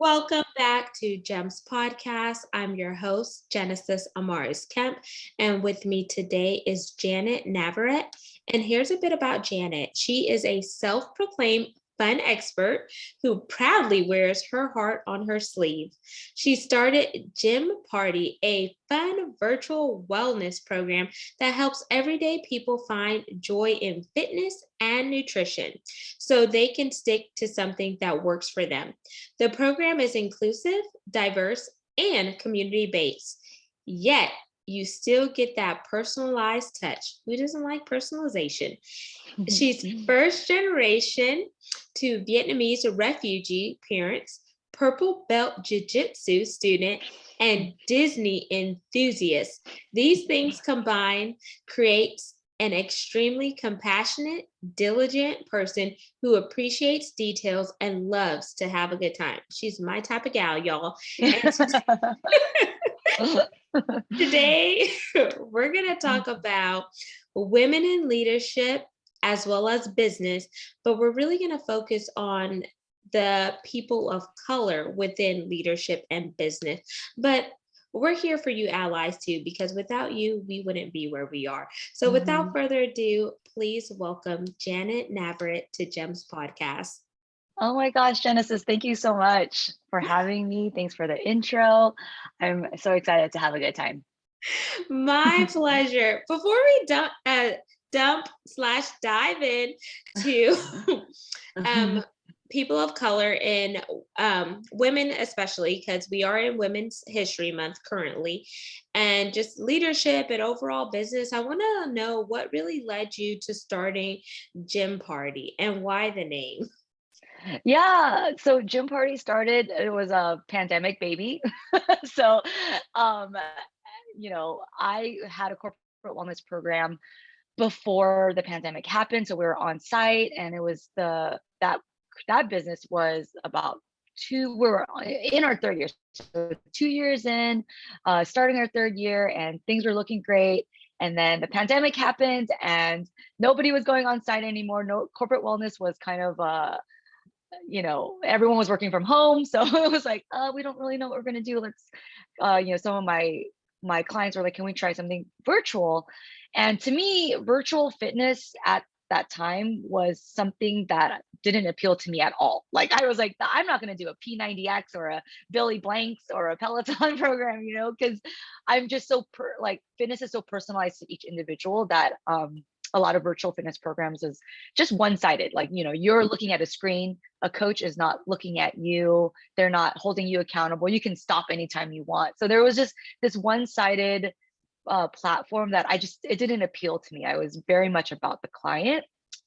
Welcome back to Gems Podcast. I'm your host, Genesis Amaris Kemp, and with me today is Janet Navarrette. And here's a bit about Janet. She is a self-proclaimed fun expert who proudly wears her heart on her sleeve. She started Gymparty, a fun virtual wellness program that helps everyday people find joy in fitness and nutrition so they can stick to something that works for them. The program is inclusive, diverse, and community-based. Yet, you still get that personalized touch. Who doesn't like personalization? She's first generation to Vietnamese refugee parents, purple belt Jiu Jitsu student, and Disney enthusiast. These things combined creates an extremely compassionate, diligent person who appreciates details and loves to have a good time. She's my type of gal, y'all. And today, we're going to talk about women in leadership as well as business, but we're really going to focus on the people of color within leadership and business. But we're here for you allies too, because without you, we wouldn't be where we are. So without further ado, please welcome Janet Navarrette to Gems Podcast. Oh my gosh, Genesis, thank you so much for having me. Thanks for the intro. I'm so excited to have a good time. My pleasure. Before we dive in to people of color and women, especially because we are in Women's History Month currently, and just leadership and overall business, I want to know what really led you to starting Gymparty and why the name. Yeah, so Gymparty started, it was a pandemic baby. So, I had a corporate wellness program before the pandemic happened. So we were on site, and it was that business was about we were in our third year, so 2 years in, starting our third year, and things were looking great. And then the pandemic happened, and nobody was going on site anymore. No, corporate wellness was kind of everyone was working from home. So it was like, we don't really know what we're going to do. Let's, some of my clients were like, can we try something virtual? And to me, virtual fitness at that time was something that didn't appeal to me at all. Like, I was like, I'm not going to do a P90X or a Billy Blanks or a Peloton program, because I'm just fitness is so personalized to each individual that a lot of virtual fitness programs is just one-sided. Like, you're looking at a screen, a coach is not looking at you, they're not holding you accountable, you can stop anytime you want. So there was just this one-sided platform that it didn't appeal to me. I was very much about the client.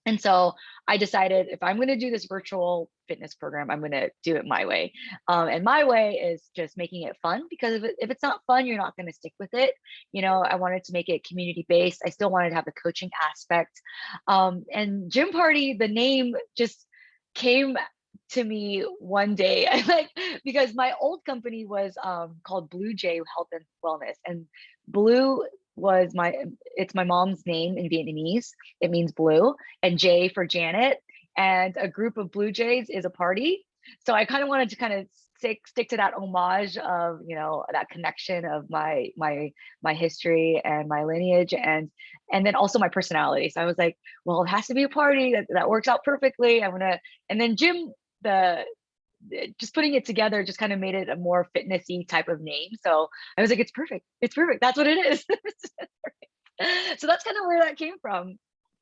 And so I decided, if I'm going to do this virtual fitness program, I'm going to do it my way. And my way is just making it fun, because if it's not fun, you're not going to stick with it. I wanted to make it community based. I still wanted to have the coaching aspect. And Gymparty, the name just came to me one day, because my old company was called Blue Jay Health and Wellness, and Blue was it's my mom's name in Vietnamese. It means blue, and J for Janet, and a group of Blue Jays is a party. So I kind of wanted to stick to that homage of, that connection of my history and my lineage, and then also my personality. So I was like, well, it has to be a party that works out perfectly. And then Jim, just putting it together just kind of made it a more fitnessy type of name. So I was like, it's perfect. That's what it is. So that's kind of where that came from.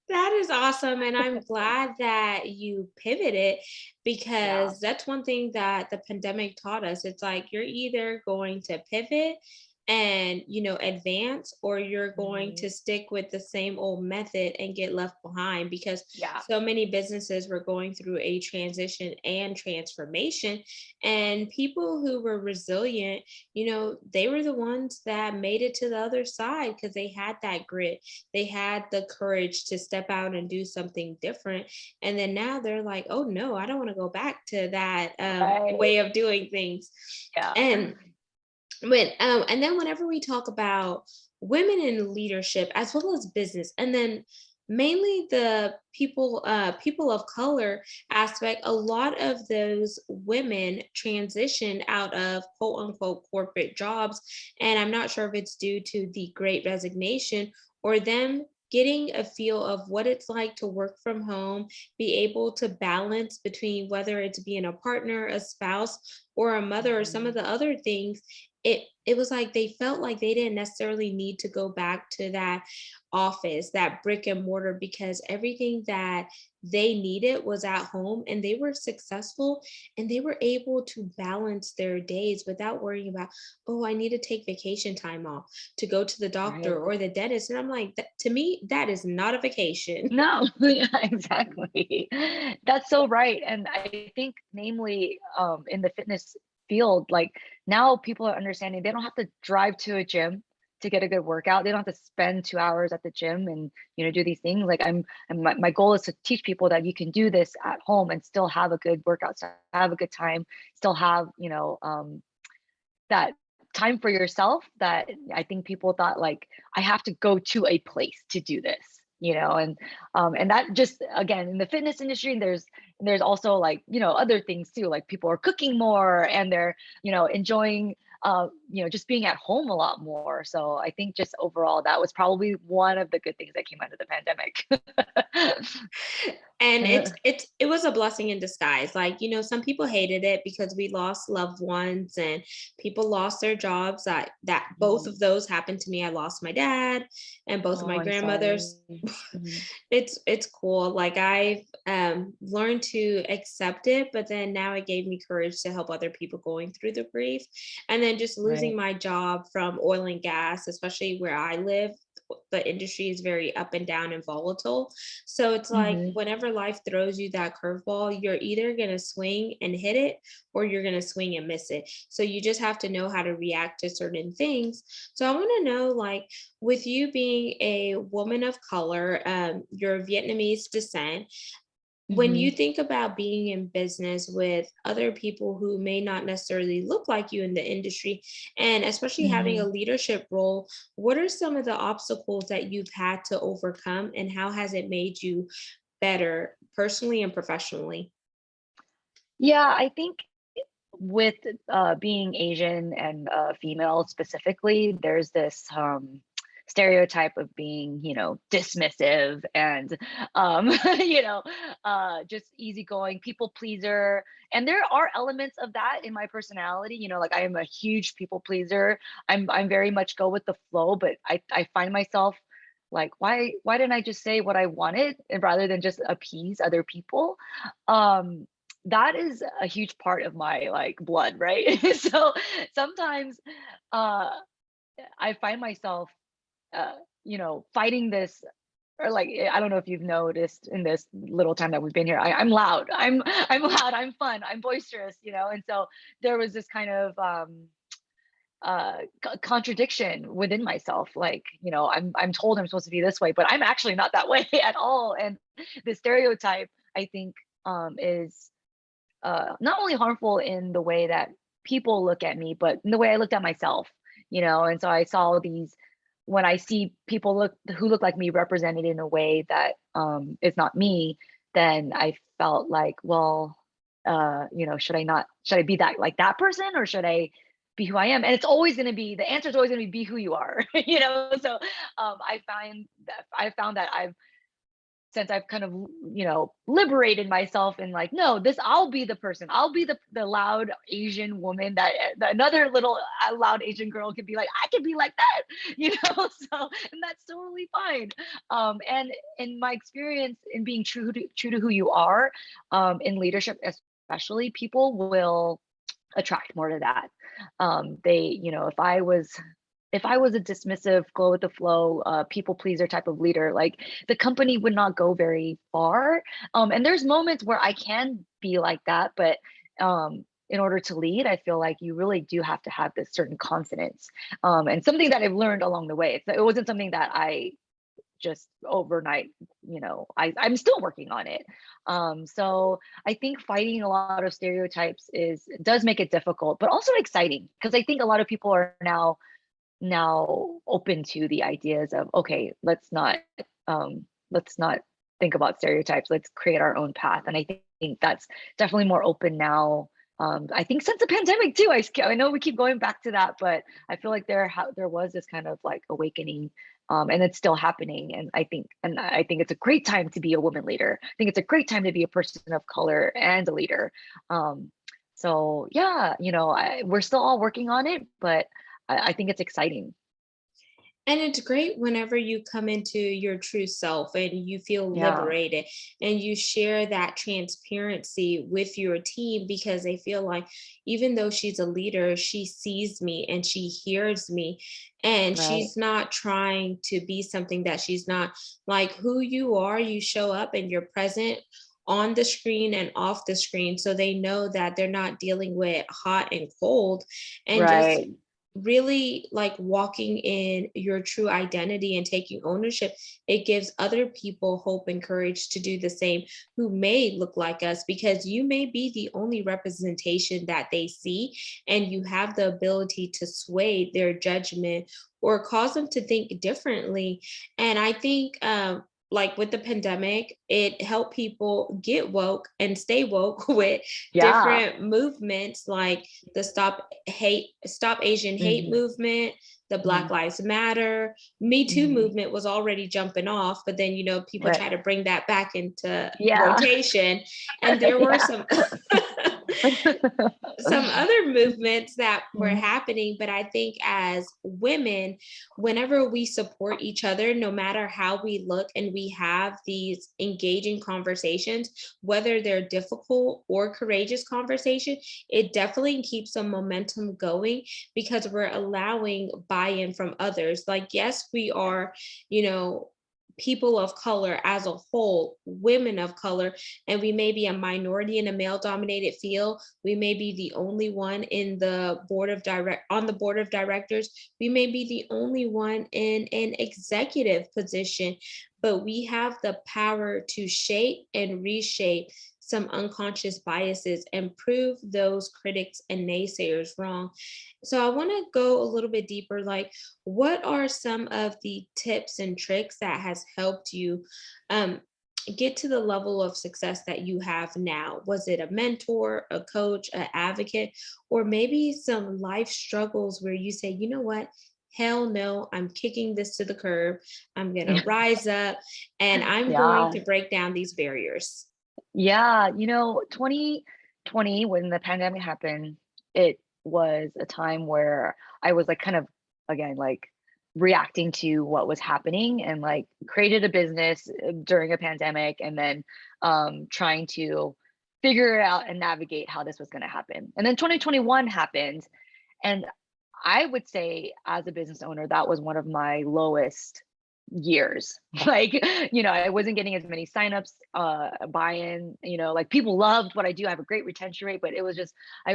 That is awesome. And I'm glad that you pivoted, because that's one thing that the pandemic taught us. It's like, you're either going to pivot and, advance, or you're going to stick with the same old method and get left behind, because so many businesses were going through a transition and transformation, and people who were resilient, they were the ones that made it to the other side, because they had that grit, they had the courage to step out and do something different. And then now they're like, oh no, I don't want to go back to that way of doing things. And then whenever we talk about women in leadership as well as business, and then mainly the people of color aspect. A lot of those women transitioned out of quote unquote corporate jobs, and I'm not sure if it's due to the great resignation or them getting a feel of what it's like to work from home, be able to balance between whether it's being a partner, a spouse, or a mother, or some of Mhm. the other things. It was like they felt like they didn't necessarily need to go back to that office, that brick and mortar, because everything that they needed was at home, and they were successful, and they were able to balance their days without worrying about, oh, I need to take vacation time off to go to the doctor Right. or the dentist. And I'm like, to me, that is not a vacation. No, yeah, exactly. That's so right. And I think namely in the fitness field, like now people are understanding they don't have to drive to a gym to get a good workout. They don't have to spend 2 hours at the gym and do these things. Like my goal is to teach people that you can do this at home and still have a good workout, still have a good time, still have, that time for yourself that I think people thought like I have to go to a place to do this, and that just again in the fitness industry there's also like other things too, like people are cooking more and they're enjoying just being at home a lot more. So I think just overall that was probably one of the good things that came out of the pandemic. And it was a blessing in disguise. Like, some people hated it because we lost loved ones and people lost their jobs. That both Mhm. of those happened to me. I lost my dad and both of Oh, my I'm sorry. grandmothers. Mhm. It's cool. Like, I've learned to accept it, but then now it gave me courage to help other people going through the grief. And then just losing Right. my job from oil and gas, especially where I live, the industry is very up and down and volatile. So it's like Hmm. whenever life throws you that curveball, you're either going to swing and hit it, or you're going to swing and miss it. So you just have to know how to react to certain things. So I want to know, like, with you being a woman of color, you're Vietnamese descent, when you Hmm. think about being in business with other people who may not necessarily look like you in the industry, and especially having a Hmm. leadership role, what are some of the obstacles that you've had to overcome, and how has it made you better personally and professionally? Yeah, I think with being Asian and female specifically, there's this stereotype of being, dismissive and, you know, just easygoing, people pleaser. And there are elements of that in my personality. Like I am a huge people pleaser. I'm very much go with the flow, but I find myself like, why didn't I just say what I wanted and rather than just appease other people? Um, that is a huge part of my like blood, right? So sometimes uh I find myself uh fighting this, or like I don't know if you've noticed in this little time that we've been here, I'm loud. I'm loud, I'm fun, I'm boisterous, and so there was this kind of contradiction within myself, like I'm told I'm supposed to be this way, but I'm actually not that way at all. And the stereotype, I think, is not only harmful in the way that people look at me, but in the way I looked at myself, And so I saw these when I see people who look like me represented in a way that is not me, then I felt like, well, should I be that like that person, or should I be who I am? And it's always going to be the answer is always going to be who you are, So I found that since I've kind of, liberated myself and like, no, this, I'll be the person. I'll be the loud Asian woman that another little loud Asian girl could be like, I could be like that, So, and that's totally fine. And in my experience in being true to who you are, in leadership, especially, people will attract more to that. If I was a dismissive, go with the flow, people pleaser type of leader, like the company would not go very far. And there's moments where I can be like that, but in order to lead, I feel like you really do have to have this certain confidence. And something that I've learned along the way. It wasn't something that I just overnight, I'm still working on it. So I think fighting a lot of stereotypes does make it difficult, but also exciting, because I think a lot of people are now open to the ideas of, okay, let's not let's not think about stereotypes. Let's create our own path. And I think that's definitely more open now. I think since the pandemic too, I know we keep going back to that, but I feel like there was this kind of like awakening, and it's still happening. And I think it's a great time to be a woman leader. I think it's a great time to be a person of color and a leader. So yeah, we're still all working on it, but I think it's exciting. And it's great whenever you come into your true self and you feel Yeah, liberated and you share that transparency with your team, because they feel like even though she's a leader, she sees me and she hears me, and right, she's not trying to be something that she's not. Like, who you are, you show up and you're present on the screen and off the screen, so they know that they're not dealing with hot and cold. And just right. really like walking in your true identity and taking ownership, it gives other people hope and courage to do the same, who may look like us, because you may be the only representation that they see, and you have the ability to sway their judgment or cause them to think differently. And I think like with the pandemic, it helped people get woke and stay woke with Yeah. different movements, like the Stop Asian Hate Hmm. movement, the Hmm. Black Lives Matter. Me Too Hmm. movement was already jumping off, but then people Right. try to bring that back into Yeah. rotation. And there were Yeah. some some other movements that were Mhm. happening. But I think as women, whenever we support each other, no matter how we look, and we have these engaging conversations, whether they're difficult or courageous conversation, it definitely keeps some momentum going, because we're allowing buy-in from others. Like, yes, we are, you know, people of color as a whole, women of color, and we may be a minority in a male dominated field. We may be the only one in the on the board of directors. We may be the only one in an executive position, but we have the power to shape and reshape some unconscious biases and prove those critics and naysayers wrong. So I want to go a little bit deeper. Like, what are some of the tips and tricks that has helped you um, get to the level of success that you have now? Was it a mentor, a coach, an advocate, or maybe some life struggles where you say, you know what? Hell no, I'm kicking this to the curb. I'm going to rise up and I'm going Yeah. to break down these barriers. Yeah. 2020, when the pandemic happened, it was a time where I was like kind of, again, like reacting to what was happening, and like created a business during a pandemic, and then trying to figure it out and navigate how this was going to happen. And then 2021 happened. And I would say, as a business owner, that was one of my lowest years. Like, I wasn't getting as many signups, buy-in, like people loved what I do. I have a great retention rate, but I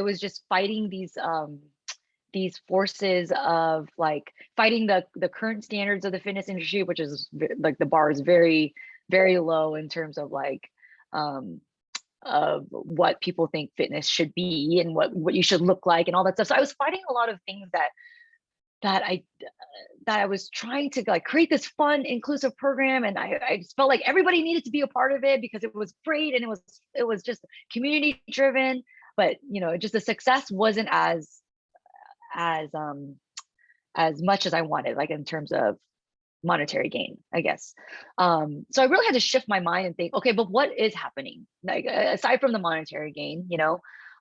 was just fighting these forces of like fighting the current standards of the fitness industry, which is like the bar is very, very low in terms of like um of what people think fitness should be, and what you should look like and all that stuff. So I was fighting a lot of things that I that I was trying to like create this fun, inclusive program, and I just felt like everybody needed to be a part of it because it was great, and it was just community driven. But just the success wasn't as as much as I wanted, like in terms of monetary gain, I guess. So I really had to shift my mind and think, okay, but what is happening? Like aside from the monetary gain,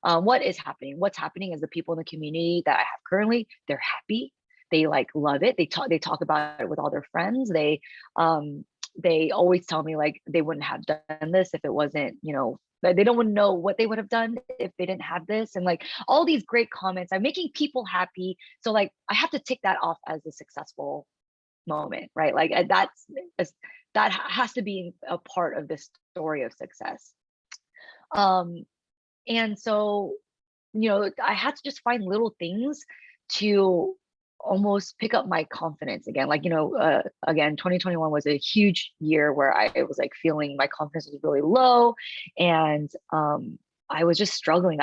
what is happening? What's happening is the people in the community that I have currently, they're happy. They like love it. They talk about it with all their friends. They always tell me like they wouldn't have done this if it wasn't, they don't want to know what they would have done if they didn't have this. And like all these great comments, I'm making people happy. So like I have to tick that off as a successful moment, right? Like that has to be a part of this story of success. Um, and so, I had to just find little things to almost pick up my confidence again. Like, again, 2021 was a huge year where I was like feeling my confidence was really low, and I was just struggling.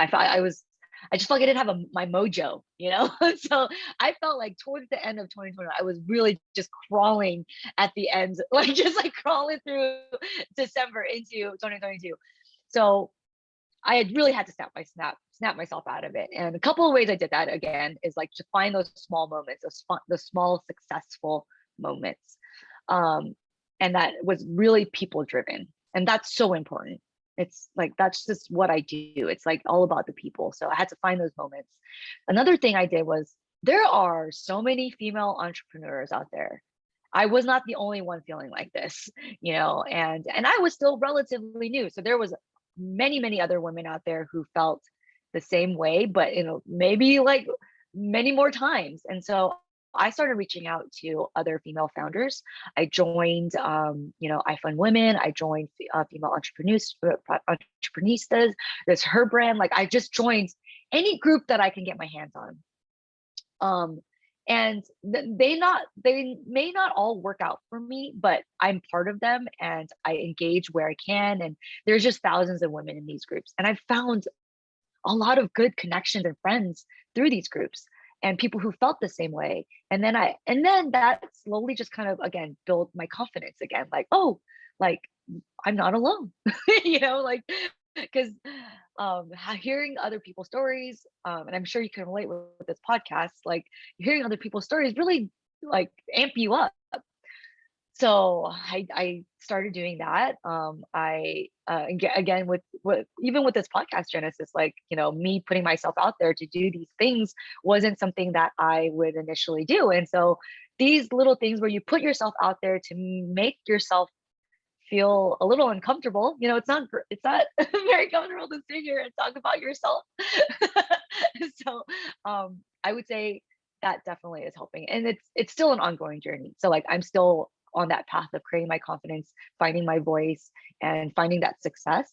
I just felt like I didn't have my mojo, you know? So I felt like towards the end of 2020, I was really just crawling at the end, like just like crawling through December into 2022. So I had really had to snap myself out of it. And a couple of ways I did that again is like to find those small moments, those small successful moments. Um, and that was really people driven. And that's so important. It's like, that's just what I do. It's like all about the people. So I had to find those moments. Another thing I did was there are so many female entrepreneurs out there. I was not the only one feeling like this, you know, and I was still relatively new. So there was many other women out there who felt the same way, but you know, maybe like many more times. And so I started reaching out to other female founders. I joined, you know, I Fund Women. I joined female entrepreneuristas. There's her brand. Like I just joined any group that I can get my hands on. And they may not all work out for me, but I'm part of them and I engage where I can. And there's just thousands of women in these groups. And I've found a lot of good connections and friends through these groups and people who felt the same way. And then that slowly just kind of, again, built my confidence again, like, oh, like I'm not alone, you know, like, because hearing other people's stories, and I'm sure you can relate with this podcast, like hearing other people's stories really like amp you up. So I started doing that. Again with even with this podcast Genesis, like, you know, me putting myself out there to do these things wasn't something that I would initially do. And so these little things where you put yourself out there to make yourself feel a little uncomfortable, you know, it's not very comfortable to sit here and talk about yourself. So I would say that definitely is helping, and it's still an ongoing journey. So like I'm still on that path of creating my confidence, finding my voice, and finding that success.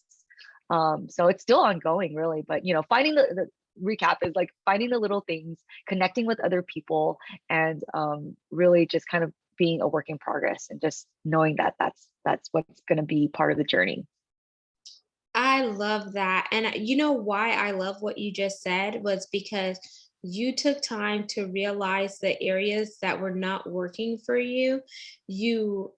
So it's still ongoing, really. But you know, finding the recap is like finding the little things, connecting with other people, and really just kind of being a work in progress, and just knowing that that's what's going to be part of the journey. I love that. And you know why I love what you just said was because you took time to realize the areas that were not working for you. You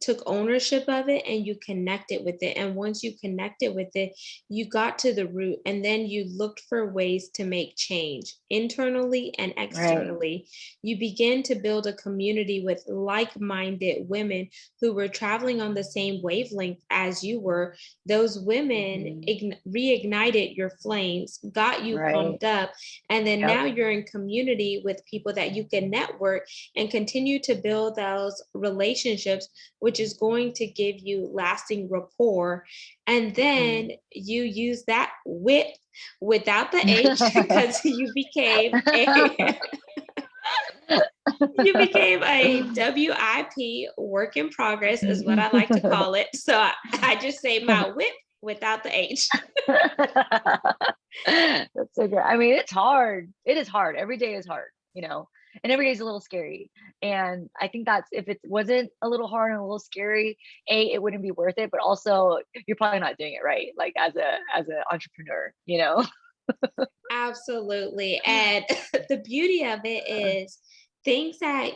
took ownership of it and you connected with it. And once you connected with it, you got to the root and then you looked for ways to make change internally and Right. externally. You begin to build a community with like minded women who were traveling on the same wavelength as you were. Those women Mhm. reignited your flames, got you Right. pumped up, and then Yep. now you're in community with people that you can network and continue to build those relationships, which is going to give you lasting rapport. And then Mhm. you use that whip without the H because you became a WIP, work in progress is what I like to call it. So I just say my whip without the H. That's so good. I mean, it's hard. It is hard. Every day is hard, you know, and every day is a little scary. And I think that's, if it wasn't a little hard and a little scary, it wouldn't be worth it. But also, you're probably not doing it right, like as an entrepreneur, you know. Absolutely. And the beauty of it is things that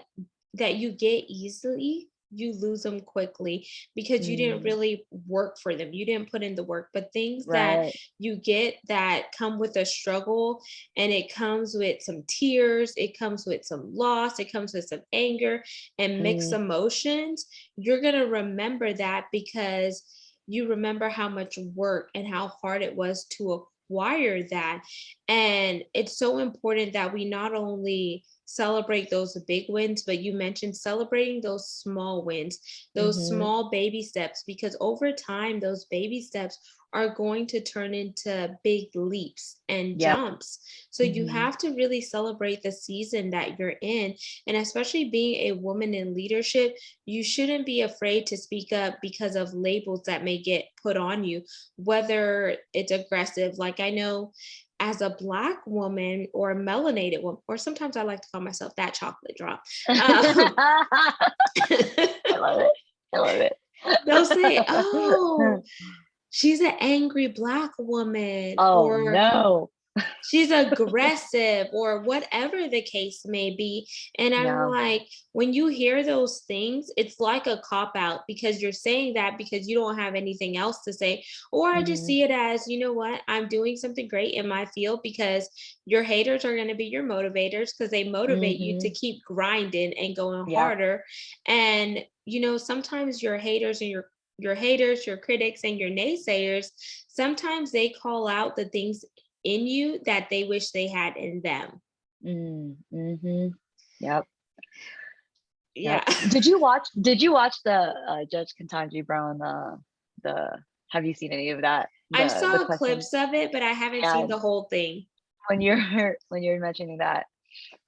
you get easily, you lose them quickly because you didn't Mm, really work for them. You didn't put in the work. But things that right. you get that come with a struggle and it comes with some tears, it comes with some loss, it comes with some anger and mixed Mm, emotions, you're going to remember that because you remember how much work and how hard it was to acquire that. And it's so important that we not only celebrate those big wins, but you mentioned celebrating those small wins, those mm-hmm. small baby steps, because over time, those baby steps are going to turn into big leaps and Yep. jumps. So you Mm-hmm. have to really celebrate the season that you're in. And especially being a woman in leadership, you shouldn't be afraid to speak up because of labels that may get put on you, whether it's aggressive. Like I know as a Black woman or a melanated woman, or sometimes I like to call myself that chocolate drop. Um, I love it. I love it. they'll say, oh, she's an angry Black woman, Oh or no. she's aggressive or whatever the case may be. And I'm Yeah. like, when you hear those things, it's like a cop out because you're saying that because you don't have anything else to say. Or I just Hmm. see it as, you know what, I'm doing something great in my field because your haters are going to be your motivators because they motivate you to Hmm. keep grinding and going Yeah. harder. And, sometimes your haters and your haters, your critics, and your naysayers, sometimes they call out the things in you that they wish they had in them. Mm-hmm. Yep. Yeah. Yep. Did you watch the Judge Ketanji Brown, the have you seen any of that? I The saw question. clips of it, but I haven't Yeah, seen the whole thing. when you're when you're mentioning that,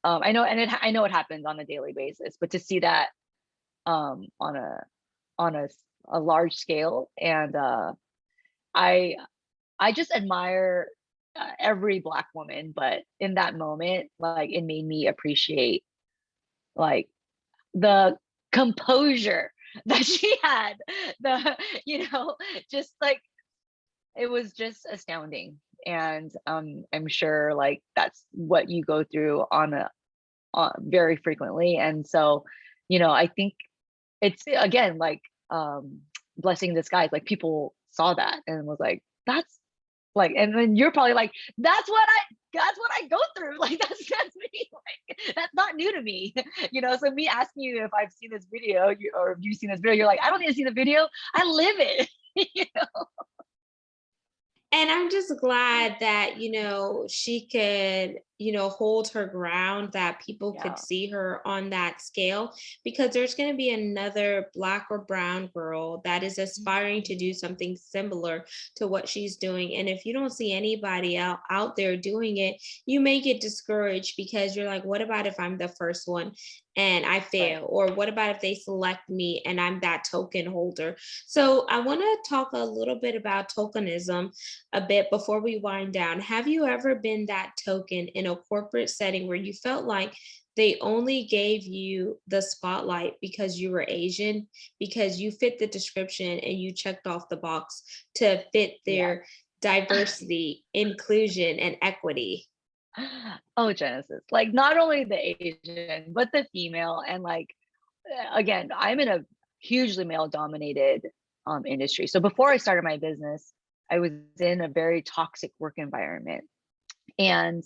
I know, and I know it happens on a daily basis, but to see that on a large scale, and I I just admire every Black woman, but in that moment, like, it made me appreciate, like, the composure that she had, the just like, it was just astounding. And I'm sure, like, that's what you go through very frequently. And so, I think it's, again, like, blessing in disguise. Like, people saw that and was like, that's like, and then you're probably like, that's what I go through. Like, that's me. Like, that's not new to me. So me asking you if I've seen this video, or if you've seen this video, you're like, I don't need to see the video. I live it. you know? And I'm just glad that, she could, hold her ground, that people could Yeah. see her on that scale, because there's going to be another Black or brown girl that is aspiring to do something similar to what she's doing. And if you don't see anybody out there doing it, you may get discouraged because you're like, what about if I'm the first one and I Right. fail? Or what about if they select me and I'm that token holder? So I want to talk a little bit about tokenism a bit before we wind down. Have you ever been that token in a corporate setting where you felt like they only gave you the spotlight because you were Asian, because you fit the description and you checked off the box to fit Yeah. their diversity, inclusion, and equity? Oh, Genesis. Like, not only the Asian, but the female. And, like, again, I'm in a hugely male dominated industry. So before I started my business, I was in a very toxic work environment. And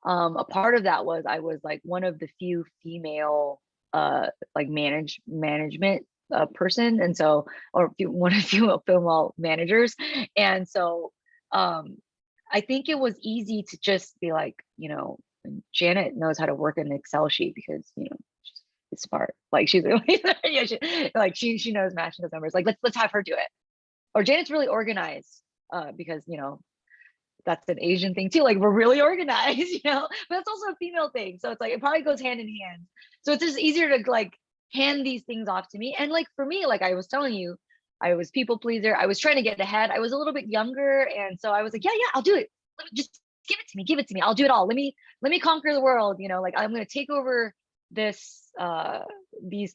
a part of that was I was, like, one of the few female like, management person. And so, or one of the few female managers. And so um I think it was easy to just be like, Janet knows how to work an Excel sheet because, she's smart. Like, she's really, yeah, she knows matching those numbers. Like, let's have her do it. Or Janet's really organized, because, that's an Asian thing too. Like, we're really organized, but it's also a female thing. So it's like, it probably goes hand in hand. So it's just easier to, like, hand these things off to me. And, like, for me, like I was telling you, I was people pleaser. I was trying to get ahead. I was a little bit younger. And so I was like, yeah, yeah, I'll do it. Let me just give it to me. I'll do it all. Let me conquer the world. Like, I'm going to take over these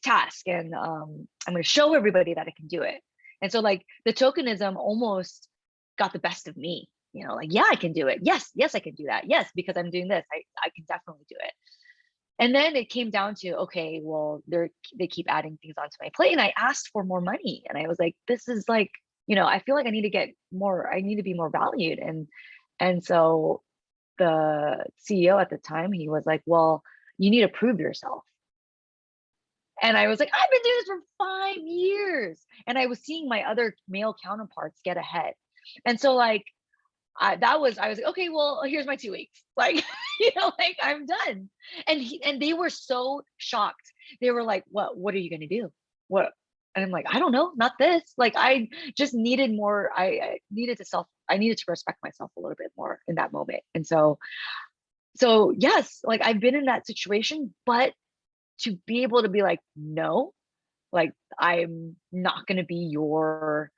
tasks, and I'm going to show everybody that I can do it. And so, like, the tokenism almost got the best of me. Like, yeah, I can do it. Yes, I can do that. Yes, because I'm doing this, I can definitely do it. And then it came down to, okay, well, they keep adding things onto my plate, and I asked for more money, and I was like, this is like, I feel like I need to get more. I need to be more valued. And so the CEO at the time, he was like, well, you need to prove yourself. And I was like, I've been doing this for 5 years, and I was seeing my other male counterparts get ahead. And so, like, I was like, okay, well, here's my 2 weeks. Like, like, I'm done. And they were so shocked. They were like, what are you going to do? What? And I'm like, I don't know, not this. Like, I just needed more. I needed to respect myself a little bit more in that moment. And so yes, like, I've been in that situation, but to be able to be like, no, like, I'm not going to be your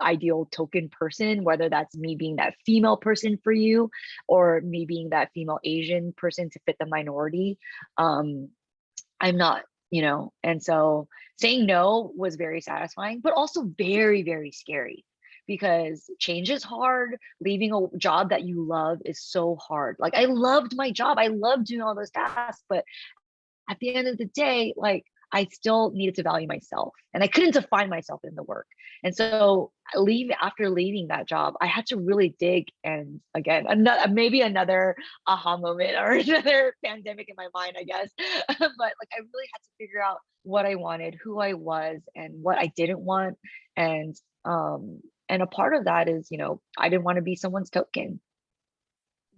ideal token person, whether that's me being that female person for you, or me being that female Asian person to fit the minority. I'm not. And so saying no was very satisfying, but also very, very scary, because change is hard. Leaving a job that you love is so hard. Like, I loved my job. I loved doing all those tasks, but at the end of the day, like, I still needed to value myself, and I couldn't define myself in the work. And so after leaving that job, I had to really dig. And again, maybe another aha moment or another pandemic in my mind, I guess. But like, I really had to figure out what I wanted, who I was, and what I didn't want. And a part of that is, I didn't want to be someone's token.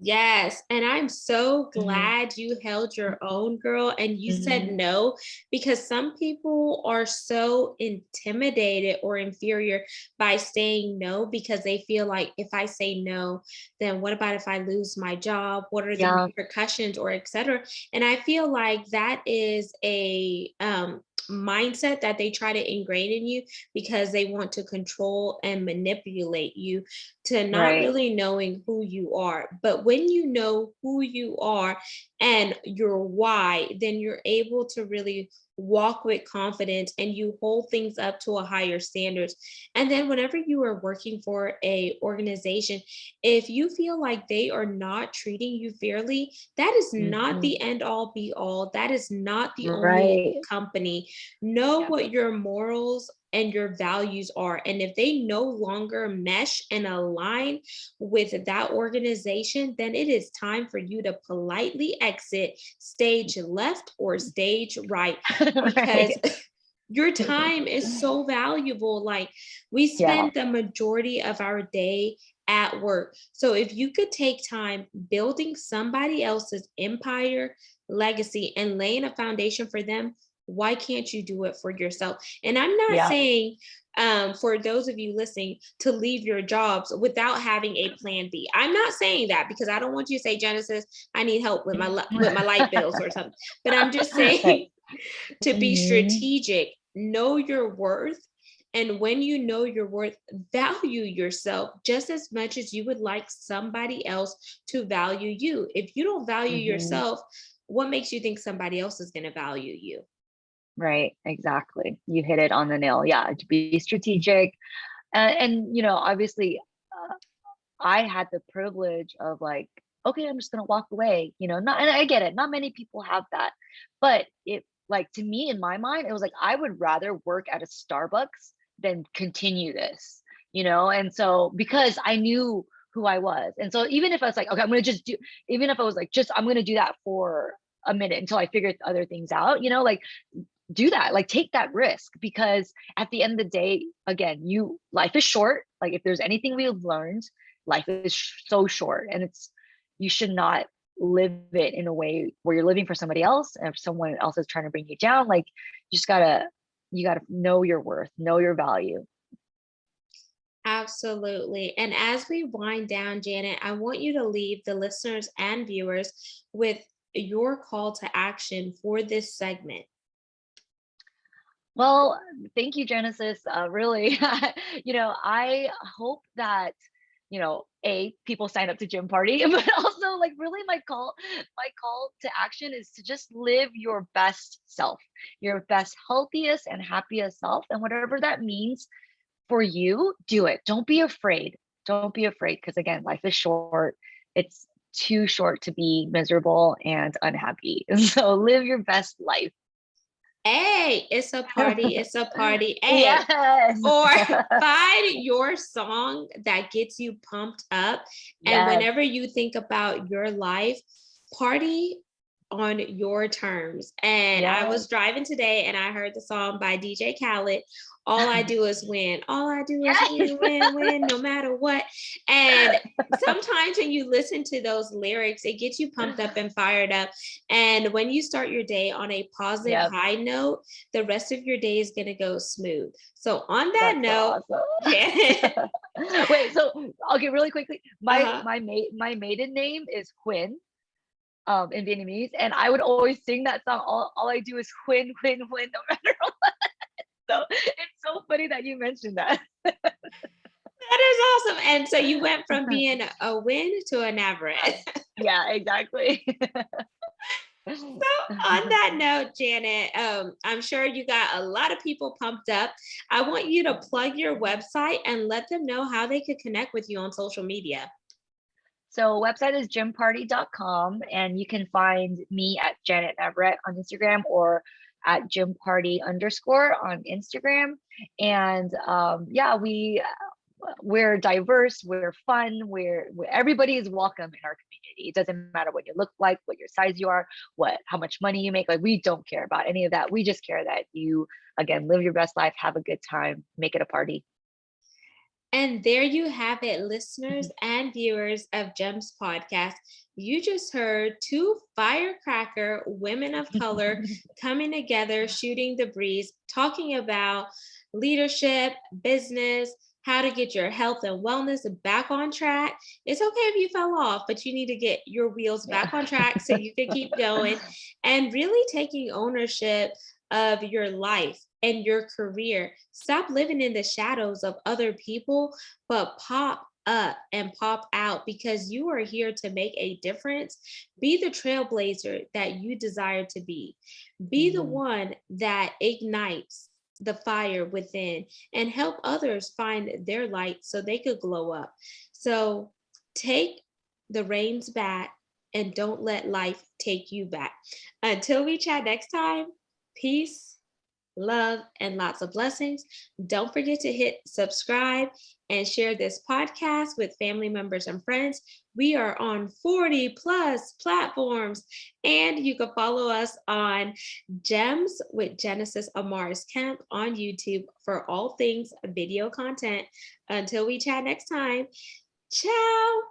Yes. And I'm so Mhm. glad you held your own, girl, and you said Mhm. no, because some people are so intimidated or inferior by saying no because they feel like, if I say no, then what about if I lose my job? What are the Yeah. repercussions, or et cetera? And I feel like that is a mindset that they try to ingrain in you because they want to control and manipulate you to not Right. really knowing who you are. But when you know who you are and your why, then you're able to really walk with confidence and you hold things up to a higher standards. And then whenever you are working for a organization, if you feel like they are not treating you fairly, that is not Mhm. the end all be all. That is not the only Right. company. Know Yeah. what your morals and your values are. And if they no longer mesh and align with that organization, then it is time for you to politely exit stage left or stage right, because Right. your time is so valuable. Like, we Yeah. spend the majority of our day at work. So if you could take time building somebody else's empire, legacy, and laying a foundation for them, why can't you do it for yourself? And I'm not Yeah. saying, for those of you listening, to leave your jobs without having a plan B. I'm not saying that, because I don't want you to say, Genesis, I need help with with my light bills or something. But I'm just Right. saying to be Mhm. strategic, know your worth. And when you know your worth, value yourself just as much as you would like somebody else to value you. If you don't value Mhm. yourself, what makes you think somebody else is going to value you? Right. Exactly. You hit it on the nail. Yeah. To be strategic. And obviously, uh, I had the privilege of, like, okay, I'm just gonna walk away. Not, and I get it. Not many people have that, but like, to me, in my mind, it was like, I would rather work at a Starbucks than continue this. And so, because I knew who I was, and so even if I was like, okay, I'm gonna just do, even if I was like, just I'm gonna do that for a minute until I figured other things out. Like, do that, like, take that risk, because at the end of the day, again, life is short. Like, if there's anything we've learned, life is so short, and you should not live it in a way where you're living for somebody else, and if someone else is trying to bring you down, like, you gotta know your worth, know your value. Absolutely. And as we wind down, Janet, I want you to leave the listeners and viewers with your call to action for this segment. Well, thank you, Genesis. Really, I hope that, people sign up to Gymparty, but also, like, really, my call to action is to just live your best self, your best, healthiest, and happiest self, and whatever that means for you, do it. Don't be afraid. Don't be afraid, because again, life is short. It's too short to be miserable and unhappy. So live your best life. Hey, it's a party. It's a party. Hey, Yes. or find your song that gets you pumped up. And Yes. whenever you think about your life, party on your terms. And I Yes. was driving today and I heard the song by DJ Khaled. All I do is win. All I do is Yes. win, win, win, no matter what. And sometimes when you listen to those lyrics, it gets you pumped up and fired up. And when you start your day on a positive Yep. high note, the rest of your day is going to go smooth. So, on that That's so note, Janet, awesome. Wait, so okay, really quickly. My uh-huh. my my maiden name is Quinn, in Vietnamese, and I would always sing that song. All I do is win, win, win, no matter what. So it's so funny that you mentioned that. That is awesome. And so you went from being a win to a Yeah. Navarrete. Yeah, exactly. So on that note, Janet, I'm sure you got a lot of people pumped up. I want you to plug your website and let them know how they could connect with you on social media. So website is gymparty.com, and you can find me at Janet Navarrette on Instagram, or at gymparty underscore on Instagram. And yeah, we're diverse, we're fun, everybody is welcome in our community. It doesn't matter what you look like, what your size you are, how much money you make. Like, we don't care about any of that. We just care that you, again, live your best life, have a good time, make it a party. And there you have it, listeners and viewers of Gems Podcast. You just heard two firecracker women of color coming together, shooting the breeze, talking about leadership, business, how to get your health and wellness back on track. It's okay if you fell off, but you need to get your wheels Yeah. back on track so you can keep going, and really taking ownership of your life and your career. Stop living in the shadows of other people, but pop up and pop out, because you are here to make a difference. Be the trailblazer that you desire to be. Be the Mhm. one that ignites the fire within and help others find their light so they could glow up. So take the reins back and don't let life take you back. Until we chat next time, peace, love, and lots of blessings. Don't forget to hit subscribe and share this podcast with family members and friends. We are on 40 plus platforms, and you can follow us on Gems with Genesis Amaris Kemp on YouTube for all things video content. Until we chat next time, ciao.